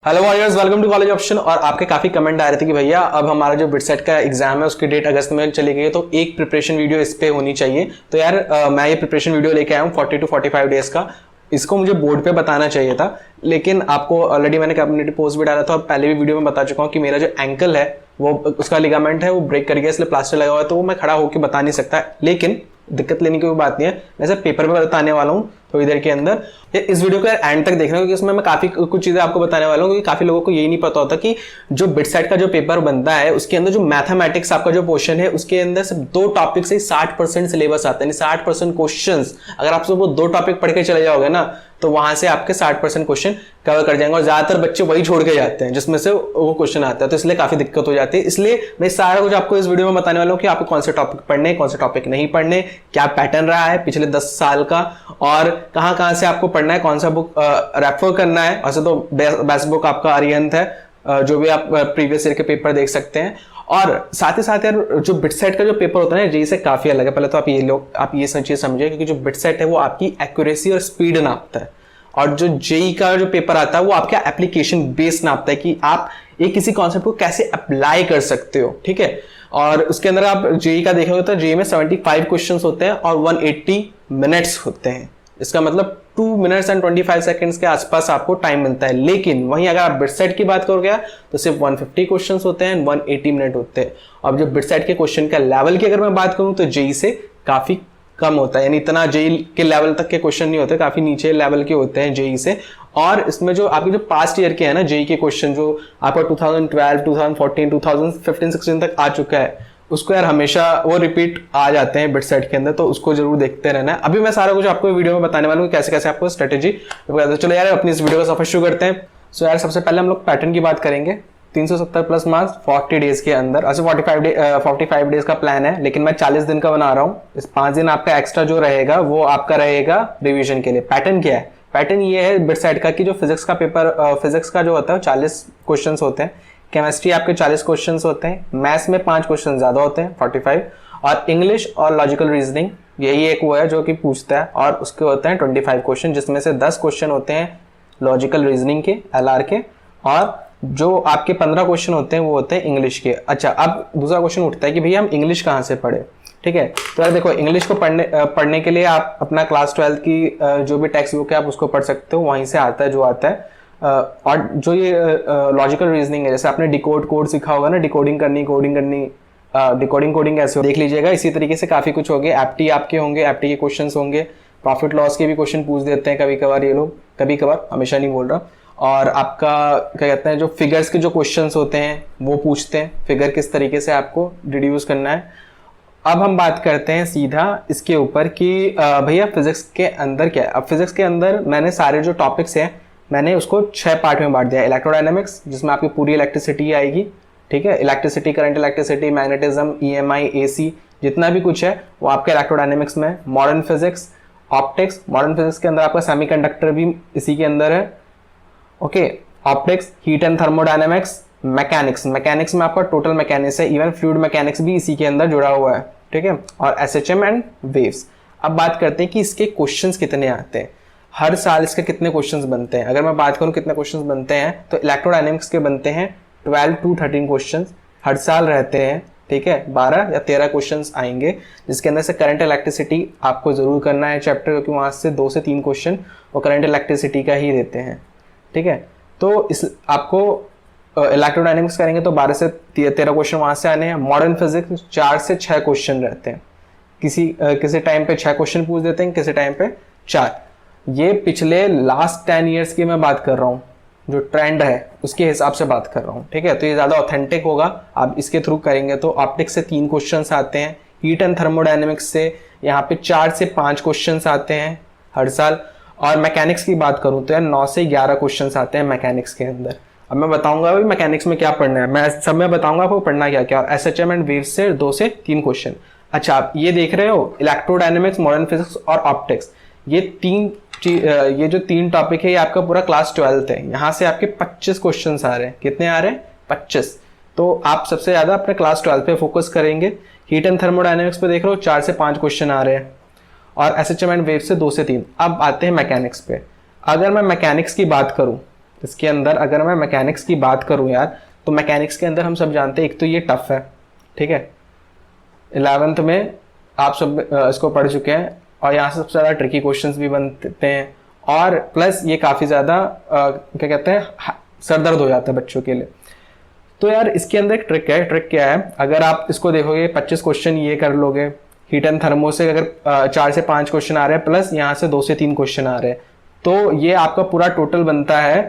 Hello warriors, welcome to college option. और आपके काफी कमेंट आ रहे थे कि भैया अब हमारा जो बिटसेट का एग्जाम है उसकी डेट अगस्त में चली गई है, तो एक प्रिपरेशन वीडियो इस पे होनी चाहिए। तो यार मैं ये प्रिपरेशन वीडियो लेके आया हूँ 40 to 45 डेज का। इसको मुझे बोर्ड पे बताना चाहिए था, लेकिन आपको ऑलरेडी मैंने कम्युनिटी पोस्ट भी डाला था और पहले भी वीडियो में बता चुका हूँ कि मेरा जो एंकल है वो उसका लिगामेंट है वो ब्रेक कर गया, इसलिए प्लास्टर लगा हुआ है, तो वो मैं खड़ा होकर बता नहीं सकता। लेकिन दिक्कत लेने की कोई बात नहीं है, मैं सिर्फ पेपर पे बताने वाला हूँ थोड़ी देर के अंदर। इस वीडियो को एंड तक देखना, क्योंकि इसमें मैं काफी कुछ चीजें आपको बताने वाला हूँ, क्योंकि काफी लोगों को यही नहीं पता होता कि जो बिटसेट का जो पेपर बनता है उसके अंदर जो मैथमेटिक्स आपका जो पोर्शन है उसके अंदर सिर्फ 2 टॉपिक से 60% सिलेबस आता है, 60% क्वेश्चन। अगर आप वो 2 टॉपिक पढ़ के चले जाओगे ना तो वहां से आपके 60% क्वेश्चन कवर कर जाएंगे, और ज्यादातर बच्चे वही छोड़ के जाते हैं जिसमें से वो क्वेश्चन आता है, तो इसलिए काफी दिक्कत हो जाती है। इसलिए मैं सारा कुछ आपको इस वीडियो में बताने वाला हूँ कि आपको कौन से टॉपिक पढ़ने, कौन से टॉपिक नहीं पढ़ने, क्या पैटर्न रहा है पिछले 10 साल का, और कहां से आपको पढ़ना है, कौन सा बुक रेफर करना है। वैसे तो बेस्ट बुक आपका अरिहंत है, जो भी आप प्रीवियस ईयर के पेपर देख सकते हैं। और साथ ही साथ यार जो बिटसेट का जो पेपर होता है ना जेईई से काफी अलग है। पहले तो आप ये सब चीज समझिए, क्योंकि जो बिटसेट है वो आपकी एक्यूरेसी और स्पीड नापता है, और जो जेईई का जो पेपर आता है वो आपका एप्लीकेशन बेस्ड नापता है कि आप एक किसी कॉन्सेप्ट को कैसे अप्लाई कर सकते हो, ठीक है। और उसके अंदर आप जेईई का देखोगे तो जेईई में 75 क्वेश्चंस होते हैं और 180 मिनट्स होते हैं। इसका मतलब 2 मिनट्स एंड 25 सेकंड्स के आसपास आपको टाइम मिलता है। लेकिन वहीं अगर आप बिटसेट की बात करोगे तो सिर्फ 150 क्वेश्चंस होते हैं, 180 मिनट होते हैं। अब जो बिटसेट के क्वेश्चन का लेवल की अगर मैं बात करूं तो जेईई से काफी कम होता है, यानी इतना जेईई के लेवल तक के क्वेश्चन नहीं होते, काफी नीचे लेवल के होते हैं जेईई से। और इसमें जो आपके जो पास्ट ईयर के हैं ना जेईई के क्वेश्चन, जो आपका 2012, 2014, 2015, 16 तक आ चुका है, उसको यार हमेशा वो रिपीट आ जाते हैं बिटसेट के अंदर, तो उसको जरूर देखते रहना है। अभी मैं सारा कुछ आपको वीडियो में बताने वाला हूँ कैसे कैसे आपको स्ट्रेटेजी। चलो यार अपनी इस वीडियो का सफर शुरू करते हैं। सो यार सबसे पहले हम लोग पैटर्न की बात करेंगे। 370 प्लस मार्क्स 40 डेज के अंदर, अच्छा 45 डेज का प्लान है, लेकिन मैं 40 दिन का बना रहा हूँ। इस 5 दिन आपका एक्स्ट्रा जो रहेगा वो आपका रहेगा रिवीजन के लिए। पैटर्न क्या है? पैटर्न ये है बिटसेट का कि जो फिजिक्स का पेपर, फिजिक्स का जो होता है 40 क्वेश्चन होते हैं, केमिस्ट्री आपके 40 क्वेश्चन होते हैं, मैथ्स में 5 क्वेश्चन ज्यादा होते हैं 45, और इंग्लिश और लॉजिकल रीजनिंग यही एक वो है जो कि पूछता है, और उसके होते हैं 25 क्वेश्चन, जिसमें से 10 क्वेश्चन होते हैं लॉजिकल रीजनिंग के, एलआर के, और जो आपके 15 क्वेश्चन होते हैं वो होते हैं इंग्लिश के। अच्छा, अब दूसरा क्वेश्चन उठता है कि भैया हम इंग्लिश कहाँ से पढ़े, ठीक है। तो यार देखो, इंग्लिश को पढ़ने के लिए आप अपना क्लास 12 की जो भी टेक्स्ट बुक है आप उसको पढ़ सकते हो, वहीं से आता है जो आता है। और जो ये लॉजिकल रीजनिंग है, जैसे आपने डिकोड कोड सीखा होगा ना, डिकोडिंग करनी, कोडिंग कैसे हो देख लीजिएगा। इसी तरीके से काफी कुछ होंगे, एप्टी आपके होंगे, एप्टी के क्वेश्चंस होंगे, प्रॉफिट लॉस के भी क्वेश्चन पूछ देते हैं कभी कभार ये लोग, कभी कभार, हमेशा नहीं बोल रहा। और आपका क्या कहते हैं जो फिगर्स के जो क्वेश्चंस होते हैं वो पूछते हैं, फिगर किस तरीके से आपको रिड्यूस करना है। अब हम बात करते हैं सीधा इसके ऊपर कि भैया फिजिक्स के अंदर क्या है। अब फिजिक्स के अंदर मैंने सारे जो टॉपिक्स हैं मैंने उसको 6 पार्ट में बांट दिया। इलेक्ट्रोडायनेमिक्स, जिसमें आपकी पूरी इलेक्ट्रिसिटी आएगी, ठीक है, electricity, current electricity, magnetism, EMI, AC, जितना भी कुछ है वो आपके इलेक्ट्रोडायनेमिक्स में। Modern physics, optics, modern physics के अंदर आपका सेमीकंडक्टर भी इसी के अंदर है, okay. Optics, heat and thermodynamics, mechanics में आपका टोटल मैकेनिक्स है, इवन फ्लूइड मैकेनिक्स भी इसी के अंदर जुड़ा हुआ है, ठीक है, और एसएचएम एंड वेव्स। अब बात करते हैं कि इसके क्वेश्चंस कितने आते हैं, हर साल इसके कितने क्वेश्चंस बनते हैं। अगर मैं बात करूं कितने क्वेश्चंस बनते हैं तो इलेक्ट्रोडायनेमिक्स के बनते हैं 12 to 13 क्वेश्चंस हर साल रहते हैं, ठीक है। 12 या 13 क्वेश्चंस आएंगे, जिसके अंदर से करंट इलेक्ट्रिसिटी आपको जरूर करना है चैप्टर, क्योंकि वहां से 2 से 3 क्वेश्चन वो करंट इलेक्ट्रिसिटी का ही देते हैं, ठीक है। तो इस आपको इलेक्ट्रोडायनेमिक्स करेंगे तो 12 से 13 क्वेश्चन वहां से आने हैं। मॉडर्न फिजिक्स 4 से 6 क्वेश्चन रहते हैं, किसी टाइम पे 6 क्वेश्चन पूछ देते हैं, किसी टाइम पे 4। ये पिछले लास्ट 10 ईयर्स की मैं बात कर रहा हूँ, जो ट्रेंड है उसके हिसाब से बात कर रहा हूँ, ठीक है। तो ये ज्यादा ऑथेंटिक होगा, आप इसके थ्रू करेंगे तो ऑप्टिक्स से 3 क्वेश्चन आते हैं, हीट एंड थर्मोडायनेमिक्स से यहाँ पे 4 से 5 क्वेश्चन आते हैं हर साल। और मैकेनिक्स की बात करूं तो यार 9 से 11 क्वेश्चंस आते हैं मैकेनिक्स के अंदर। अब मैं बताऊंगा भाई मैकेनिक्स में क्या पढ़ना है, मैं सब में बताऊंगा आपको पढ़ना क्या क्या। एसएचएम एंड वेव्स से 2 से 3 क्वेश्चन। अच्छा, आप ये देख रहे हो इलेक्ट्रोडायनेमिक्स, मॉडर्न फिजिक्स और ऑप्टिक्स, ये जो 3 टॉपिक है ये आपका पूरा क्लास 12 है। यहाँ से आपके 25 क्वेश्चन आ रहे हैं। कितने आ रहे हैं? 25। तो आप सबसे ज्यादा अपने क्लास 12 पे फोकस करेंगे। हीट एंड थर्मोडायनेमिक्स पे देख रहे हो 4 से 5 क्वेश्चन आ रहे हैं, और एसएचएम एंड वेव से 2 से 3। अब आते हैं मैकेनिक्स पे। अगर मैं मैकेनिक्स की बात करूं इसके अंदर अगर मैं मैकेनिक्स की बात करूं यार, तो मैकेनिक्स के अंदर हम सब जानते हैं एक तो ये टफ है, ठीक है, 11th में आप सब इसको पढ़ चुके हैं, और यहाँ से सबसे ज़्यादा ट्रिकी क्वेश्चंस भी बनते हैं, और प्लस ये काफ़ी ज़्यादा क्या कहते हैं सर दर्द हो जाता है बच्चों के लिए। तो यार इसके अंदर एक ट्रिक है। ट्रिक क्या है, अगर आप इसको देखोगे 25 क्वेश्चन ये कर लोगे, हीट एंड थर्मो से अगर 4 से 5 क्वेश्चन आ रहे हैं, प्लस यहाँ से 2 से 3 क्वेश्चन आ रहे हैं, तो ये आपका पूरा टोटल बनता है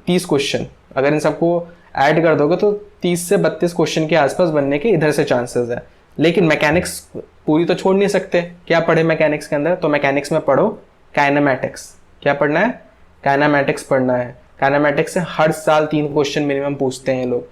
30 क्वेश्चन। अगर इन सबको ऐड कर दोगे तो 30 से 32 क्वेश्चन के आसपास बनने के इधर से चांसेस है। लेकिन मैकेनिक्स पूरी तो छोड़ नहीं सकते। क्या पढ़े मैकेनिक्स के अंदर, तो मैकेनिक्स में पढ़ो काइनेमैटिक्स। क्या पढ़ना है, काइनेमैटिक्स पढ़ना है। काइनेमैटिक्स से हर साल 3 क्वेश्चन मिनिमम पूछते हैं लोग।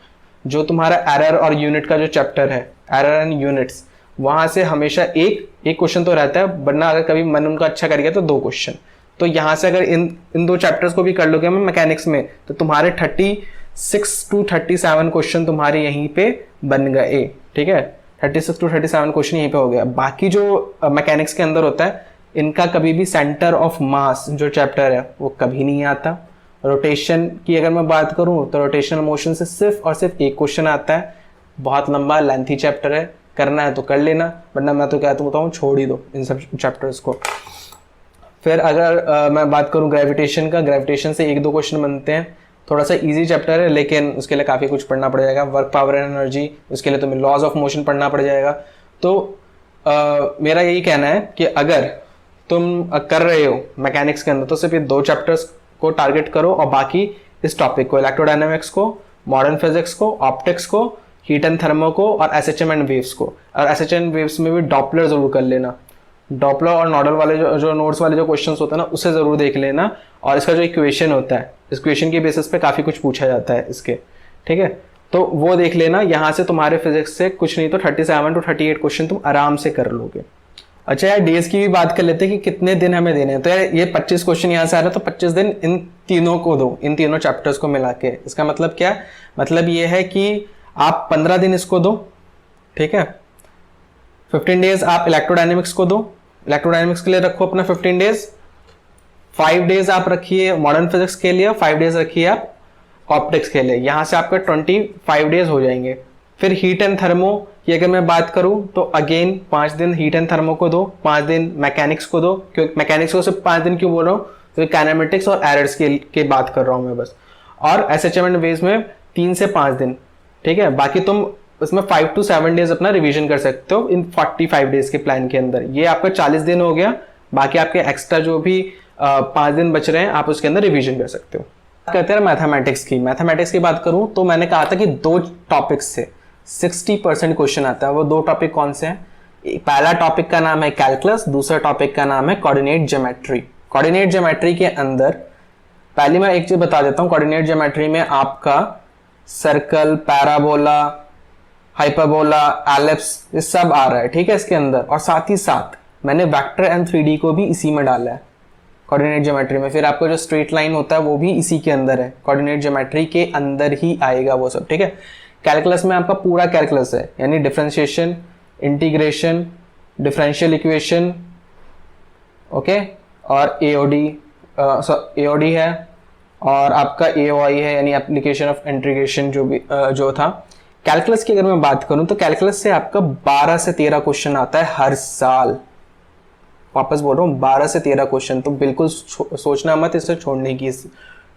जो तुम्हारा एरर और यूनिट का जो चैप्टर है, एरर एंड यूनिट्स, वहां से हमेशा एक क्वेश्चन तो रहता है, वरना अगर कभी मन उनका अच्छा कर गया तो 2 क्वेश्चन। तो यहाँ से अगर इन 2 चैप्टर्स को भी कर लोगे मैकेनिक्स में, तो तुम्हारे 36 to 37 क्वेश्चन तुम्हारे यहीं पे बन गए, ठीक है। 36 to 37 क्वेश्चन यहीं पे हो गया। बाकी जो मैकेनिक्स के अंदर होता है, इनका कभी भी सेंटर ऑफ मास जो चैप्टर है वो कभी नहीं आता। रोटेशन की अगर मैं बात करूं तो रोटेशनल मोशन से सिर्फ और सिर्फ 1 क्वेश्चन आता है। बहुत लंबा लेंथी चैप्टर है, करना है तो कर लेना, वरना मैं तो कहता हूँ छोड़ ही दो इन सब चैप्टर्स को। फिर अगर मैं बात करूं ग्रेविटेशन का, ग्रेविटेशन से 1-2 क्वेश्चन बनते हैं। थोड़ा सा इजी चैप्टर है, लेकिन उसके लिए काफ़ी कुछ पढ़ना पड़ जाएगा। वर्क, पावर एंड एनर्जी, उसके लिए तुम्हें लॉज ऑफ मोशन पढ़ना पड़ जाएगा। तो मेरा यही कहना है कि अगर तुम कर रहे हो मैकेनिक्स के अंदर, तो सिर्फ ये 2 चैप्टर्स को टारगेट करो, और बाकी इस टॉपिक को, इलेक्ट्रोडायनामिक्स को, मॉडर्न फिजिक्स को, ऑप्टिक्स को, हीट एंड थर्मो को, और एसएचएम एंड वेव्स को। और एसएचएम एंड वेव्स में भी डॉपलर जरूर कर लेना। डॉपलर और नॉडल वाले जो नोट्स वाले जो क्वेश्चंस होते हैं ना, उसे जरूर देख लेना। और इसका जो इक्वेशन होता है, इस इक्वेशन के बेसिस पे काफी कुछ पूछा जाता है इसके, ठीक है, तो वो देख लेना। यहाँ से तुम्हारे फिजिक्स से कुछ नहीं तो 37 to 38 क्वेश्चन तुम आराम से कर लोगे। अच्छा यार, डेज की भी बात कर लेते हैं कि कितने दिन हमें देने हैं। तो यार ये 25 क्वेश्चन यहाँ से आ रहे हैं, तो 25 दिन इन तीनों को दो, इन तीनों चैप्टर्स को मिला के। इसका मतलब क्या, मतलब ये है कि आप 15 दिन इसको दो, ठीक है। 15 डेज आप इलेक्ट्रोडायनेमिक्स को दो, इलेक्ट्रोडायनेमिक्स के लिए रखो अपना 15 डेज। 5 डेज आप रखिए मॉडर्न फिजिक्स के लिए, 5 डेज रखिए आप ऑप्टिक्स के लिए। यहां से आपका 25 डेज हो जाएंगे। फिर हीट एंड थर्मो की अगर मैं बात करूं तो अगेन 5 दिन हीट एंड थर्मो को दो, 5 दिन मैकेनिक्स को दो। क्योंकि मैकेनिक्स को सिर्फ 5 दिन क्यों बोल रहा हूँ, तो काइनेमेटिक्स और एरर्स के बात कर रहा हूं मैं बस। और एसएचएम एंड वेव्स में 3 से 5 दिन, ठीक है। बाकी तुम इसमें 5 to 7 डेज अपना रिवीजन कर सकते हो इन 45 डेज के प्लान के अंदर। ये आपका 40 दिन हो गया। बाकी आपके एक्स्ट्रा जो भी 5 दिन बच रहे हैं, आप उसके अंदर रिवीजन कर सकते हो। कहते हैं मैथमेटिक्स की। मैथमेटिक्स की बात करूं तो मैंने कहा था कि 2 टॉपिक्स से 60% क्वेश्चन आता है। वो 2 टॉपिक कौन से हैं? पहला टॉपिक का नाम है कैलकुलस, दूसरा टॉपिक का नाम है कोऑर्डिनेट ज्योमेट्री। कोऑर्डिनेट ज्योमेट्री के अंदर पहले मैं एक चीज बता देता हूं। कोऑर्डिनेट ज्योमेट्री में आपका सर्कल, पैराबोला, हाइपरबोला, एलिप्स, ये सब आ रहा है, ठीक है, इसके अंदर। और साथ ही साथ मैंने वेक्टर एंड 3D को भी इसी में डाला है कोऑर्डिनेट ज्योमेट्री में। फिर आपका जो स्ट्रेट लाइन होता है वो भी इसी के अंदर है, कोऑर्डिनेट ज्योमेट्री के अंदर ही आएगा वो सब, ठीक है। कैलकुलस में आपका पूरा कैलकुलस है, यानी differentiation, integration, differential equation, okay, और एओडी है, और आपका एओआई है, यानी एप्लीकेशन ऑफ इंटीग्रेशन जो था। कैलकुलस की अगर मैं बात करूं तो कैलकुलस से आपका 12 से 13 क्वेश्चन आता है हर साल। वापस बोल रहा हूँ, 12 से 13 क्वेश्चन, तो बिल्कुल सोचना मत इसे छोड़ने की इस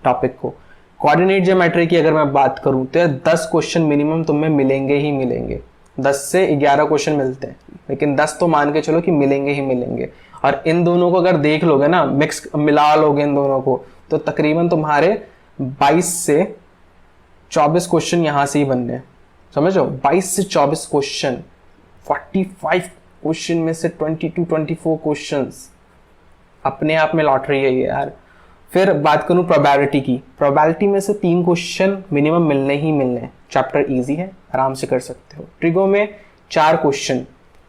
टॉपिक को। कोऑर्डिनेट ज्योमेट्री की अगर मैं बात करूं तो 10 क्वेश्चन मिनिमम तुम्हें मिलेंगे ही मिलेंगे। 10 से 11 क्वेश्चन मिलते हैं, लेकिन 10 तो मान के चलो कि मिलेंगे ही मिलेंगे। और इन दोनों को अगर देख लोगे ना, मिक्स मिला लोगे इन दोनों को, तो तकरीबन तुम्हारे 22 से 24 क्वेश्चन यहां से ही बनने हैं, समझो। 22 से 24 क्वेश्चन, 45 क्वेश्चन में से 22-24 क्वेश्चंस, अपने आप में लॉटरी है ये यार। फिर बात करूं प्रोबेबिलिटी की, प्रोबेबिलिटी में से 3 क्वेश्चन मिनिमम मिलने ही मिलने हैं। चैप्टर इजी है, आराम से कर सकते हो। ट्रिगो में 4 क्वेश्चन,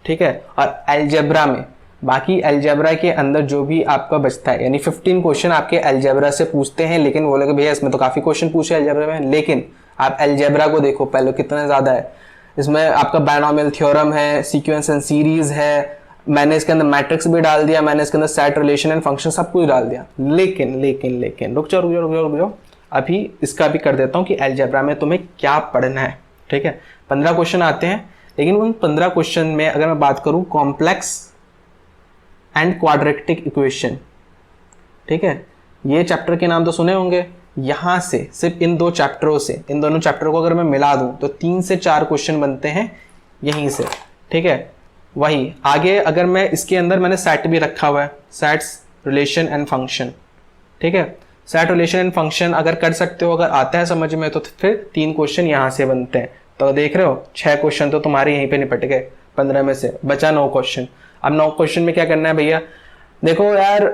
ठीक है। और अलजेब्रा में, बाकी अलजेब्रा के अंदर जो भी आपका बचता है, यानी 15 क्वेश्चन आपके अलजेब्रा से पूछते हैं, लेकिन बोलोगे भैया इसमें तो काफी क्वेश्चन पूछे अलजेब्रा में, लेकिन आप अलजेब्रा को देखो पहले कितना ज्यादा है। इसमें आपका बायनॉमियल थ्योरम है, सीक्वेंस एंड सीरीज है, मैंने इसके अंदर मैट्रिक्स भी डाल दिया, मैंने इसके अंदर सेट, रिलेशन एंड फंक्शन सब कुछ डाल दिया। लेकिन रुक जाओ, अभी इसका भी कर देता हूँ कि अलजेब्रा में तुम्हें क्या पढ़ना है, ठीक है। 15 क्वेश्चन आते हैं, लेकिन उन 15 क्वेश्चन में अगर मैं बात करूँ कॉम्प्लेक्स एंड क्वाड्रेटिक इक्वेशन, ठीक है, ये चैप्टर के नाम तो सुने होंगे। यहाँ से सिर्फ इन दो चैप्टरों से, इन दोनों चैप्टरों को अगर मैं मिला दूं तो 3 से 4 क्वेश्चन बनते हैं यहीं से, ठीक है। वही आगे अगर मैं इसके अंदर मैंने सेट भी रखा हुआ है, सेट्स रिलेशन एंड फंक्शन, ठीक है। सेट रिलेशन एंड फंक्शन अगर कर सकते हो, अगर आता है समझ में, तो फिर 3 क्वेश्चन यहाँ से बनते हैं। तो देख रहे हो 6 क्वेश्चन तो तुम्हारे यहीं पे निपट गए 15 में से, बचा 9 क्वेश्चन। अब 9 क्वेश्चन में क्या करना है भैया, देखो यार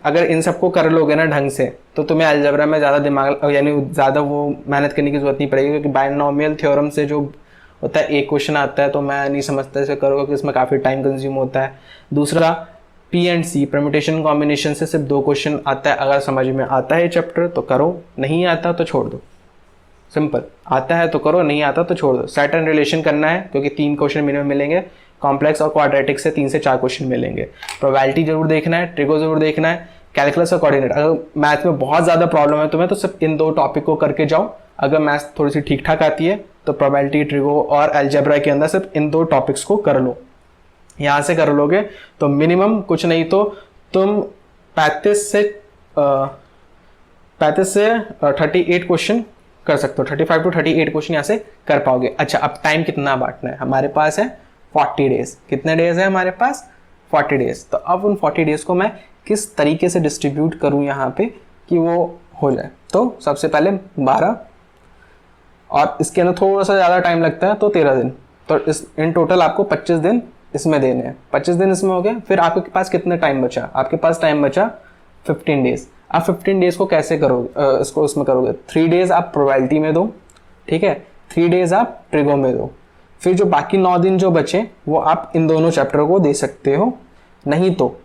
अगर इन सबको कर लोगे ना ढंग से तो तुम्हें अलजेब्रा में ज़्यादा दिमाग यानी ज़्यादा वो मेहनत करने की जरूरत नहीं पड़ेगी, क्योंकि बायनॉमियल थ्योरम से जो होता है एक क्वेश्चन आता है, तो मैं नहीं समझता इसे करोगे कि इसमें काफ़ी टाइम कंज्यूम होता है। दूसरा P and C permutation combination से सिर्फ 2 क्वेश्चन आता है, अगर समझ में आता है चैप्टर तो करो, नहीं आता तो छोड़ दो, सिंपल। आता है तो करो, नहीं आता तो छोड़ दो। सेट एंड रिलेशन करना है क्योंकि 3 क्वेश्चन मिनिमम मिलेंगे, कॉम्प्लेक्स और क्वाड्रेटिक से 3 से 4 क्वेश्चन मिलेंगे। प्रोबेबिलिटी जरूर देखना है, ट्रिगो जरूर देखना है, कैलकुलस और कोऑर्डिनेट। अगर मैथ में बहुत ज़्यादा प्रॉब्लम है तुम्हें तो सिर्फ इन 2 टॉपिक को करके जाओ। अगर मैथ थोड़ी सी ठीक ठाक आती है तो प्रोबेबिलिटी, ट्रिगो और अलजेब्रा के अंदर सिर्फ इन 2 टॉपिक्स को कर लो। यहाँ से कर लोगे तो मिनिमम कुछ नहीं तो तुम 35 से 38 क्वेश्चन कर सकते हो, 35 to 38 क्वेश्चन यहाँ से कर पाओगे। अच्छा, अब टाइम कितना बांटना है, हमारे पास है 40 डेज। कितने डेज है हमारे पास, 40 डेज। तो अब उन 40 डेज को मैं किस तरीके से डिस्ट्रीब्यूट करूँ यहाँ पे कि वो हो जाए। तो सबसे पहले 12, और इसके अंदर थोड़ा सा ज़्यादा टाइम लगता है तो 13 दिन। तो इस इन टोटल आपको 25 दिन इसमें देने हैं। 25 दिन इसमें हो गए। फिर आपके पास कितना टाइम बचा, आपके पास टाइम बचा 15 डेज। आप 15 डेज को कैसे करोगे, इसको उसमें करोगे 3 डेज आप प्रोबेबिलिटी में दो, ठीक है, 3 डेज आप ट्रिगो में दो। फिर जो बाकी 9 दिन जो बचे वो आप इन दोनों चैप्टरों को दे सकते हो। नहीं तो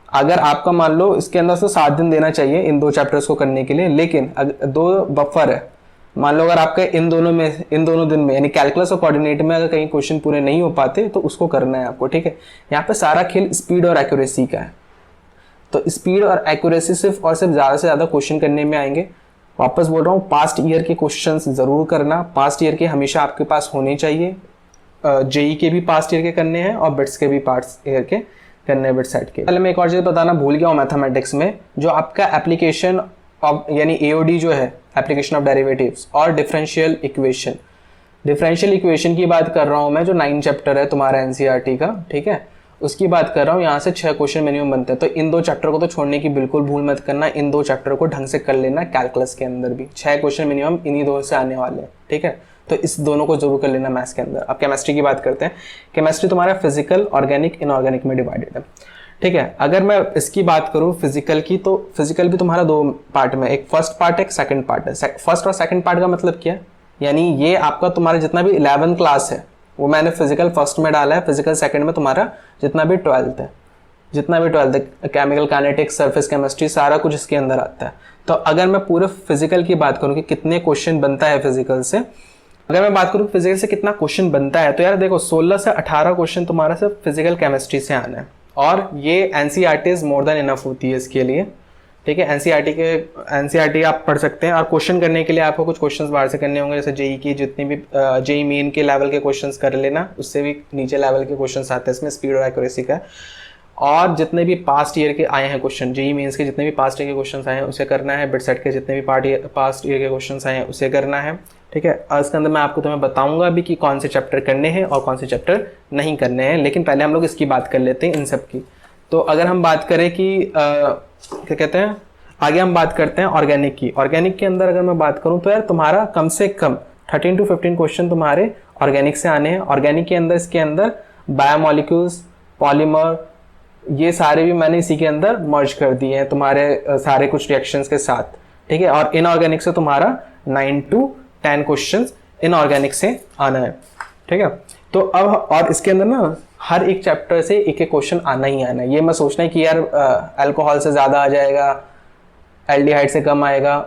अगर आपका मान लो इसके अंदर से 7 दिन देना चाहिए इन 2 चैप्टर्स को करने के लिए, लेकिन 2 बफर है। मान लो अगर आपके इन दोनों दिन में यानी कैलकुलस और कोऑर्डिनेट में अगर कहीं क्वेश्चन पूरे नहीं हो पाते तो उसको करना है आपको, ठीक है। यहाँ पे सारा खेल स्पीड और एक्यूरेसी का है। तो स्पीड और एक्यूरेसी सिर्फ और सिर्फ ज़्यादा से ज़्यादा क्वेश्चन करने में आएंगे। वापस बोल रहा हूँ, पास्ट ईयर के क्वेश्चंस ज़रूर करना, पास्ट ईयर के हमेशा आपके पास होने चाहिए। जेई के भी पास्ट ईयर के करने हैं और बिट्स के भी पास्ट ईयर के करने हैं, बिट सेट के। पहले मैं एक और चीज़ बताना भूल गया हूँ, मैथमेटिक्स में जो आपका एप्लीकेशन ऑफ यानी एओडी जो है, एप्लीकेशन ऑफ डेरिवेटिव्स और डिफरेंशियल इक्वेशन, डिफरेंशियल इक्वेशन की बात कर रहा हूँ मैं, जो 9 चैप्टर है तुम्हारा एनसीईआरटी का, ठीक है, उसकी बात कर रहा हूँ। यहाँ से 6 क्वेश्चन मिनिमम बनते हैं। तो इन 2 चैप्टर को तो छोड़ने की बिल्कुल भूल मत करना, इन 2 चैप्टर को ढंग से कर लेना। कैलकुलस के अंदर भी 6 क्वेश्चन मिनिमम इन्हीं 2 से आने वाले हैं, ठीक है। तो इस दोनों को जरूर कर लेना मैथ्स के अंदर। अब केमिस्ट्री की बात करते हैं। केमिस्ट्री तुम्हारा फिजिकल, ऑर्गेनिक, इनऑर्गेनिक में डिवाइडेड है, ठीक है। अगर मैं इसकी बात करूँ फिजिकल की, तो फिजिकल भी तुम्हारा 2 पार्ट में, एक फर्स्ट पार्ट है, एक सेकंड पार्ट है। फर्स्ट और सेकंड पार्ट का मतलब क्या है, यानी ये आपका तुम्हारा जितना भी 11th क्लास है वो मैंने फिजिकल फर्स्ट में डाला है, फिजिकल सेकंड में तुम्हारा जितना भी 12th है, केमिकल काइनेटिक्स, सरफेस केमिस्ट्री, सारा कुछ इसके अंदर आता है। तो अगर मैं पूरे फिजिकल की बात करूँ कि कितने क्वेश्चन बनता है फिजिकल से, अगर मैं बात करूँ फिजिकल से कितना क्वेश्चन बनता है, तो यार देखो 16 से 18 क्वेश्चन तुम्हारा सिर्फ फिजिकल केमिस्ट्री से आना है। और ये एनसीईआरटी मोर देन इनफ होती है इसके लिए, ठीक है। एनसीईआरटी आप पढ़ सकते हैं। और क्वेश्चन करने के लिए आपको कुछ क्वेश्चंस बाहर से करने होंगे, जैसे जेई की जितनी भी जेई मेन के लेवल के क्वेश्चंस कर लेना, उससे भी नीचे लेवल के क्वेश्चंस आते हैं इसमें, स्पीड और एक्यूरेसी का। और जितने भी पास्ट ईयर के आए हैं क्वेश्चन, जेई मेन्स के जितने भी पास्ट ईयर के क्वेश्चंस आए हैं उसे करना है, बिट सेट के जितने भी पास्ट ईयर के क्वेश्चंस आए हैं उसे करना है, ठीक है। और इसके अंदर मैं आपको तुम्हें बताऊंगा भी कि कौन से चैप्टर करने हैं और कौन से चैप्टर नहीं करने हैं। लेकिन पहले हम लोग इसकी बात कर लेते हैं इन सब की। तो अगर हम बात करें कि क्या कहते हैं, आगे हम बात करते हैं ऑर्गेनिक की। ऑर्गेनिक के अंदर अगर मैं बात करूं तो यार तुम्हारा कम से कम 13 to 15 क्वेश्चन तुम्हारे ऑर्गेनिक से आने हैं। ऑर्गेनिक के अंदर इसके अंदर बायोमोलिक्यूल्स, पॉलीमर, ये सारे भी मैंने इसी के अंदर मर्ज कर दिए हैं तुम्हारे सारे कुछ रिएक्शंस के साथ, ठीक है। और इनऑर्गेनिक से तुम्हारा 9 to 10 क्वेश्चन इनऑर्गेनिक से आना है, ठीक है। तो अब और इसके अंदर ना हर एक चैप्टर से एक एक क्वेश्चन आना ही आना है। ये मैं सोचना है कि यार अल्कोहल से ज़्यादा आ जाएगा, एल्डिहाइड से कम आएगा,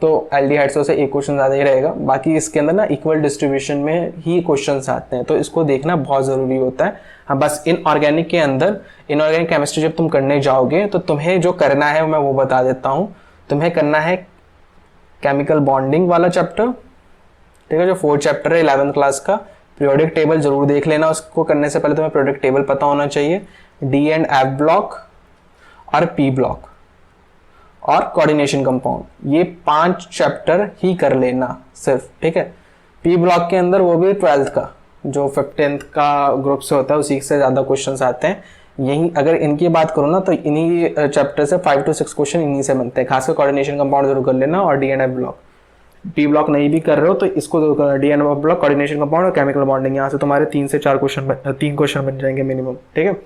तो एल्डिहाइड से एक क्वेश्चन ज़्यादा ही रहेगा। बाकी इसके अंदर ना इक्वल डिस्ट्रीब्यूशन में ही क्वेश्चंस आते हैं, तो इसको देखना बहुत ज़रूरी होता है। हाँ, बस इनऑर्गेनिक के अंदर इनऑर्गेनिक केमिस्ट्री जब तुम करने जाओगे तो तुम्हें जो करना है मैं वो बता देता हूँ। तुम्हें करना है केमिकल बॉन्डिंग वाला चैप्टर, ठीक है, जो 4th चैप्टर है 11th क्लास का। पीरियोडिक टेबल जरूर देख लेना, उसको करने से पहले तुम्हें पीरियोडिक टेबल पता होना चाहिए। डी एंड एफ ब्लॉक और पी ब्लॉक और कोऑर्डिनेशन कंपाउंड, ये 5 चैप्टर ही कर लेना सिर्फ, ठीक है। पी ब्लॉक के अंदर वो भी 12th का, जो 15th का ग्रुप से होता है उसी से ज़्यादा क्वेश्चंस आते हैं। यही अगर इनकी बात करूँ ना तो इन्हीं चैप्टर से 5 to 6 क्वेश्चन इन्हीं से बनते हैं। खासकर कोऑर्डिनेशन कंपाउंड जरूर कर लेना और D and F block. P block नहीं भी कर रहे हो तो इसको जरूर करना, D and F block, coordination compound और केमिकल बॉन्डिंग। यहाँ से तुम्हारे 3 से 4 क्वेश्चन, 3 क्वेश्चन बन जाएंगे मिनिमम, ठीक है।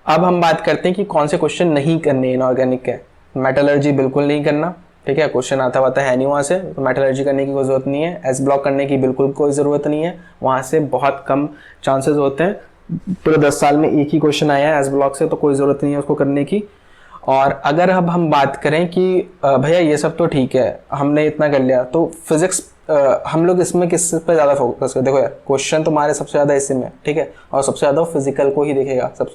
अब हम बात करते हैं कि कौन से क्वेश्चन नहीं करने इनऑर्गेनिक के। मेटलर्जी बिल्कुल नहीं करना, ठीक है, क्वेश्चन आता हुआ है नहीं वहाँ से, तो मेटलर्जी करने की कोई ज़रूरत नहीं है। एस ब्लॉक करने की बिल्कुल कोई ज़रूरत नहीं है, वहाँ से बहुत कम चांसेस होते हैं। पूरे 10 साल में एक ही क्वेश्चन आया है एस ब्लॉक से, तो कोई ज़रूरत नहीं है उसको करने की। और अगर अब हम बात करें कि भैया ये सब तो ठीक है, हमने इतना कर लिया, तो फिजिक्स हम लोग इसमें किस पे ज़्यादा फोकस करें। देखो यार, क्वेश्चन तुम्हारे सबसे ज़्यादा इसी में, ठीक है, और सबसे ज़्यादा फिजिकल को ही देखेगा सब,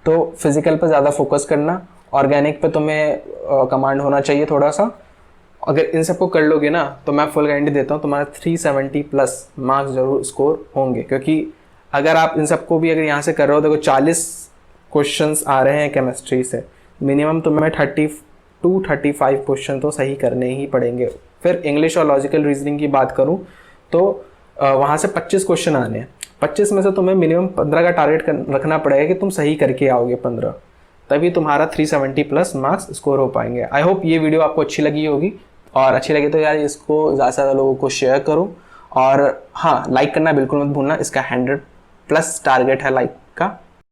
तो फिजिकल पे ज़्यादा फोकस करना। ऑर्गेनिक पे तुम्हें कमांड होना चाहिए थोड़ा सा। अगर इन सबको कर लोगे ना तो मैं फुल गारंटी देता हूँ तुम्हारा 370 प्लस मार्क्स जरूर स्कोर होंगे। क्योंकि अगर आप इन सबको भी अगर यहाँ से कर रहे हो, देखो 40 क्वेश्चंस आ रहे हैं केमिस्ट्री से, मिनिमम तुम्हें 30 to 35 क्वेश्चन तो सही करने ही पड़ेंगे। फिर इंग्लिश और लॉजिकल रीजनिंग की बात करूँ तो वहाँ से 25 क्वेश्चन आने हैं। 25 में से तुम्हें मिनिमम 15 का टारगेट रखना पड़ेगा कि तुम सही करके आओगे 15, तभी तुम्हारा 370 प्लस मार्क्स स्कोर हो पाएंगे। आई होप ये वीडियो आपको अच्छी लगी होगी, और अच्छी लगी तो यार इसको ज़्यादा से ज़्यादा लोगों को शेयर करो। और हाँ, लाइक करना बिल्कुल मत भूलना, इसका 100+ टारगेट है लाइक का।